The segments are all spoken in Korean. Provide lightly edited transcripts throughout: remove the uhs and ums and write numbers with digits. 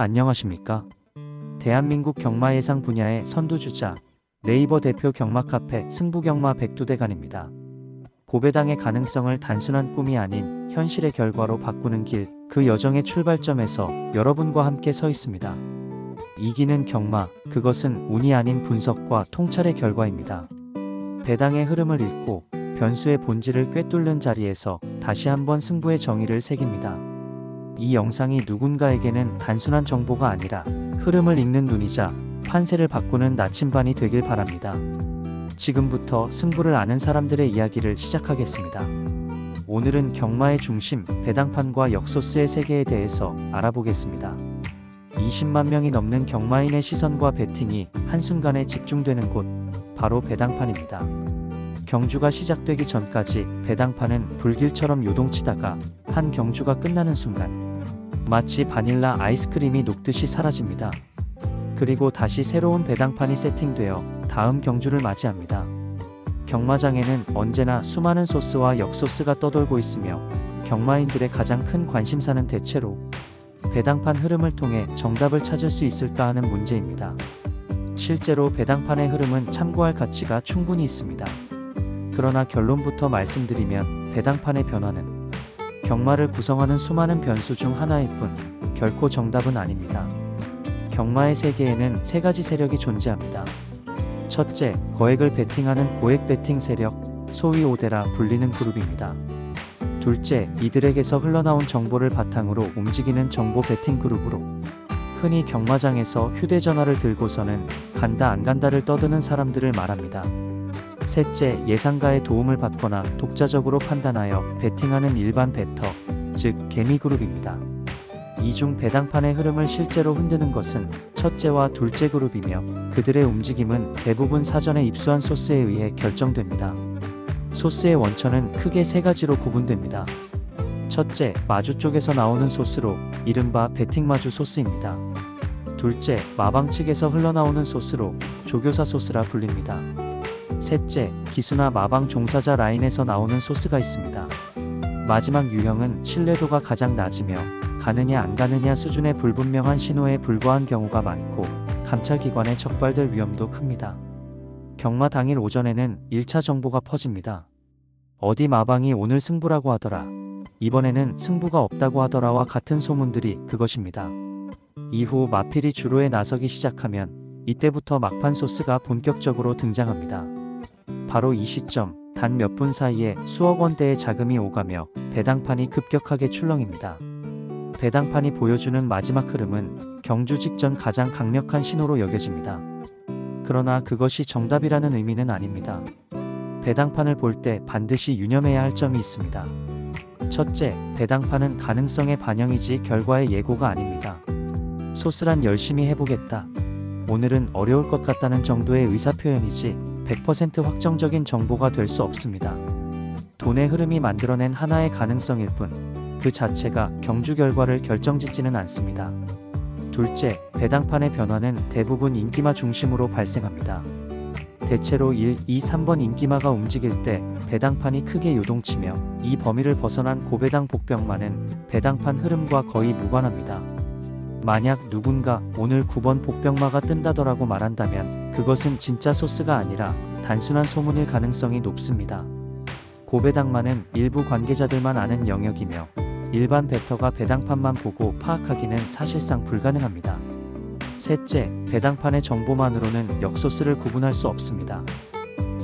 안녕하십니까? 대한민국 경마 예상 분야의 선두주자, 네이버 대표 경마 카페 승부경마 백두대간입니다. 고배당의 가능성을 단순한 꿈이 아닌 현실의 결과로 바꾸는 길, 그 여정의 출발점에서 여러분과 함께 서 있습니다. 이기는 경마, 그것은 운이 아닌 분석과 통찰의 결과입니다. 배당의 흐름을 읽고 변수의 본질을 꿰뚫는 자리에서 다시 한번 승부의 정의를 새깁니다. 이 영상이 누군가에게는 단순한 정보가 아니라 흐름을 읽는 눈이자 판세를 바꾸는 나침반이 되길 바랍니다. 지금부터 승부를 아는 사람들의 이야기를 시작하겠습니다. 오늘은 경마의 중심, 배당판과 역소스의 세계에 대해서 알아보겠습니다. 20만 명이 넘는 경마인의 시선과 베팅이 한순간에 집중되는 곳, 바로 배당판입니다. 경주가 시작되기 전까지 배당판은 불길처럼 요동치다가 한 경주가 끝나는 순간 마치 바닐라 아이스크림이 녹듯이 사라집니다. 그리고 다시 새로운 배당판이 세팅되어 다음 경주를 맞이합니다. 경마장에는 언제나 수많은 소스와 역소스가 떠돌고 있으며 경마인들의 가장 큰 관심사는 대체로 배당판 흐름을 통해 정답을 찾을 수 있을까 하는 문제입니다. 실제로 배당판의 흐름은 참고할 가치가 충분히 있습니다. 그러나 결론부터 말씀드리면 배당판의 변화는 경마를 구성하는 수많은 변수 중 하나일 뿐 결코 정답은 아닙니다. 경마의 세계에는 세 가지 세력이 존재합니다. 첫째, 거액을 베팅하는 고액 베팅 세력, 소위 오대라 불리는 그룹입니다. 둘째, 이들에게서 흘러나온 정보를 바탕으로 움직이는 정보 베팅 그룹으로 흔히 경마장에서 휴대전화를 들고서는 간다 안 간다를 떠드는 사람들을 말합니다. 셋째, 예상가의 도움을 받거나 독자적으로 판단하여 베팅하는 일반 베터, 즉 개미그룹입니다. 이 중 배당판의 흐름을 실제로 흔드는 것은 첫째와 둘째 그룹이며 그들의 움직임은 대부분 사전에 입수한 소스에 의해 결정됩니다. 소스의 원천은 크게 세 가지로 구분됩니다. 첫째, 마주 쪽에서 나오는 소스로 이른바 베팅 마주 소스입니다. 둘째, 마방 측에서 흘러나오는 소스로 조교사 소스라 불립니다. 셋째, 기수나 마방 종사자 라인에서 나오는 소스가 있습니다. 마지막 유형은 신뢰도가 가장 낮으며 가느냐 안 가느냐 수준의 불분명한 신호에 불과한 경우가 많고 감찰기관에 적발될 위험도 큽니다. 경마 당일 오전에는 1차 정보가 퍼집니다. 어디 마방이 오늘 승부라고 하더라. 이번에는 승부가 없다고 하더라와 같은 소문들이 그것입니다. 이후 마필이 주로에 나서기 시작하면 이때부터 막판 소스가 본격적으로 등장합니다. 바로 이 시점, 단 몇 분 사이에 수억 원대의 자금이 오가며 배당판이 급격하게 출렁입니다. 배당판이 보여주는 마지막 흐름은 경주 직전 가장 강력한 신호로 여겨집니다. 그러나 그것이 정답이라는 의미는 아닙니다. 배당판을 볼 때 반드시 유념해야 할 점이 있습니다. 첫째, 배당판은 가능성의 반영이지 결과의 예고가 아닙니다. 소스란 열심히 해보겠다. 오늘은 어려울 것 같다는 정도의 의사표현이지 100% 확정적인 정보가 될 수 없습니다. 돈의 흐름이 만들어낸 하나의 가능성일 뿐 그 자체가 경주 결과를 결정짓지는 않습니다. 둘째, 배당판의 변화는 대부분 인기마 중심으로 발생합니다. 대체로 1, 2, 3번 인기마가 움직일 때 배당판이 크게 요동치며 이 범위를 벗어난 고배당 복병마는 배당판 흐름과 거의 무관합니다. 만약 누군가 오늘 9번 복병마가 뜬다더라고 말한다면 그것은 진짜 소스가 아니라 단순한 소문일 가능성이 높습니다. 고배당마는 일부 관계자들만 아는 영역이며 일반 베터가 배당판만 보고 파악하기는 사실상 불가능합니다. 셋째, 배당판의 정보만으로는 역소스를 구분할 수 없습니다.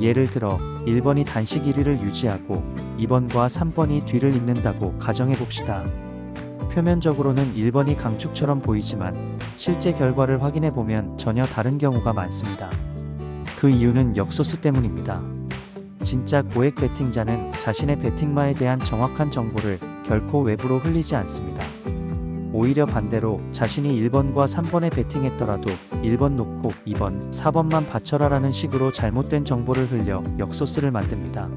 예를 들어 1번이 단식 1위를 유지하고 2번과 3번이 뒤를 잇는다고 가정해봅시다. 표면적으로는 1번이 강축처럼 보이지만 실제 결과를 확인해보면 전혀 다른 경우가 많습니다. 그 이유는 역소스 때문입니다. 진짜 고액 베팅자는 자신의 베팅마에 대한 정확한 정보를 결코 외부로 흘리지 않습니다. 오히려 반대로 자신이 1번과 3번에 베팅했더라도 1번 놓고 2번, 4번만 받쳐라라는 식으로 잘못된 정보를 흘려 역소스를 만듭니다.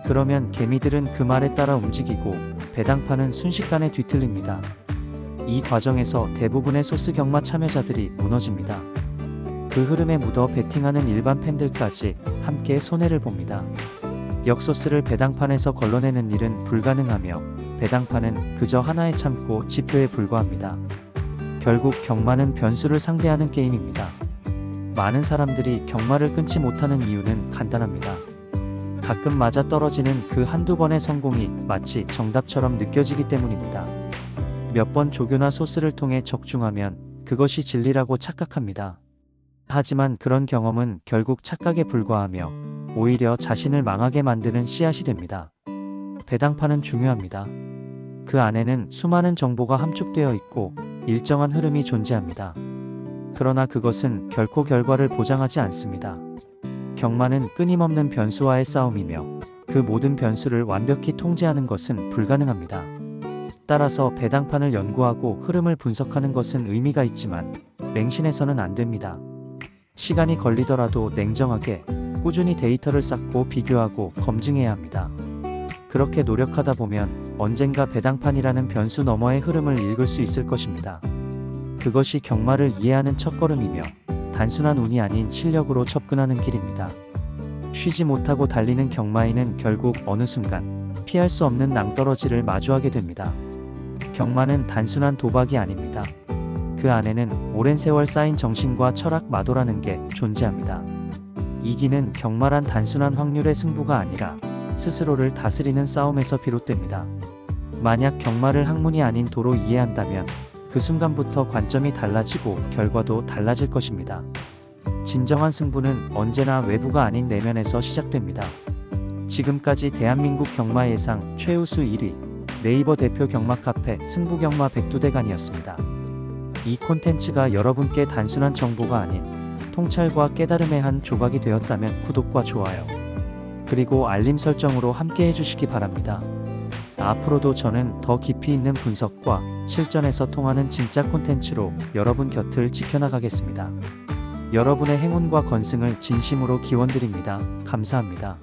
그러면 개미들은 그 말에 따라 움직이고 배당판은 순식간에 뒤틀립니다. 이 과정에서 대부분의 소스 경마 참여자들이 무너집니다. 그 흐름에 묻어 베팅하는 일반 팬들까지 함께 손해를 봅니다. 역소스를 배당판에서 걸러내는 일은 불가능하며 배당판은 그저 하나의 참고 지표에 불과합니다. 결국 경마는 변수를 상대하는 게임입니다. 많은 사람들이 경마를 끊지 못하는 이유는 간단합니다. 가끔 맞아 떨어지는 그 한두 번의 성공이 마치 정답처럼 느껴지기 때문입니다. 몇 번 조교나 소스를 통해 적중하면 그것이 진리라고 착각합니다. 하지만 그런 경험은 결국 착각에 불과하며 오히려 자신을 망하게 만드는 씨앗이 됩니다. 배당판은 중요합니다. 그 안에는 수많은 정보가 함축되어 있고 일정한 흐름이 존재합니다. 그러나 그것은 결코 결과를 보장하지 않습니다. 경마는 끊임없는 변수와의 싸움이며 그 모든 변수를 완벽히 통제하는 것은 불가능합니다. 따라서 배당판을 연구하고 흐름을 분석하는 것은 의미가 있지만 맹신해서는 안 됩니다. 시간이 걸리더라도 냉정하게 꾸준히 데이터를 쌓고 비교하고 검증해야 합니다. 그렇게 노력하다 보면 언젠가 배당판이라는 변수 너머의 흐름을 읽을 수 있을 것입니다. 그것이 경마를 이해하는 첫걸음이며 단순한 운이 아닌 실력으로 접근하는 길입니다. 쉬지 못하고 달리는 경마인은 결국 어느 순간 피할 수 없는 낭떠러지를 마주하게 됩니다. 경마는 단순한 도박이 아닙니다. 그 안에는 오랜 세월 쌓인 정신과 철학 마도라는 게 존재합니다. 이기는 경마란 단순한 확률의 승부가 아니라 스스로를 다스리는 싸움에서 비롯됩니다. 만약 경마를 학문이 아닌 도로 이해한다면 그 순간부터 관점이 달라지고 결과도 달라질 것입니다. 진정한 승부는 언제나 외부가 아닌 내면에서 시작됩니다. 지금까지 대한민국 경마 예상 최우수 1위 네이버 대표 경마 카페 승부경마 백두대간이었습니다. 이 콘텐츠가 여러분께 단순한 정보가 아닌 통찰과 깨달음의 한 조각이 되었다면 구독과 좋아요 그리고 알림 설정으로 함께 해주시기 바랍니다. 앞으로도 저는 더 깊이 있는 분석과 실전에서 통하는 진짜 콘텐츠로 여러분 곁을 지켜나가겠습니다. 여러분의 행운과 건승을 진심으로 기원드립니다. 감사합니다.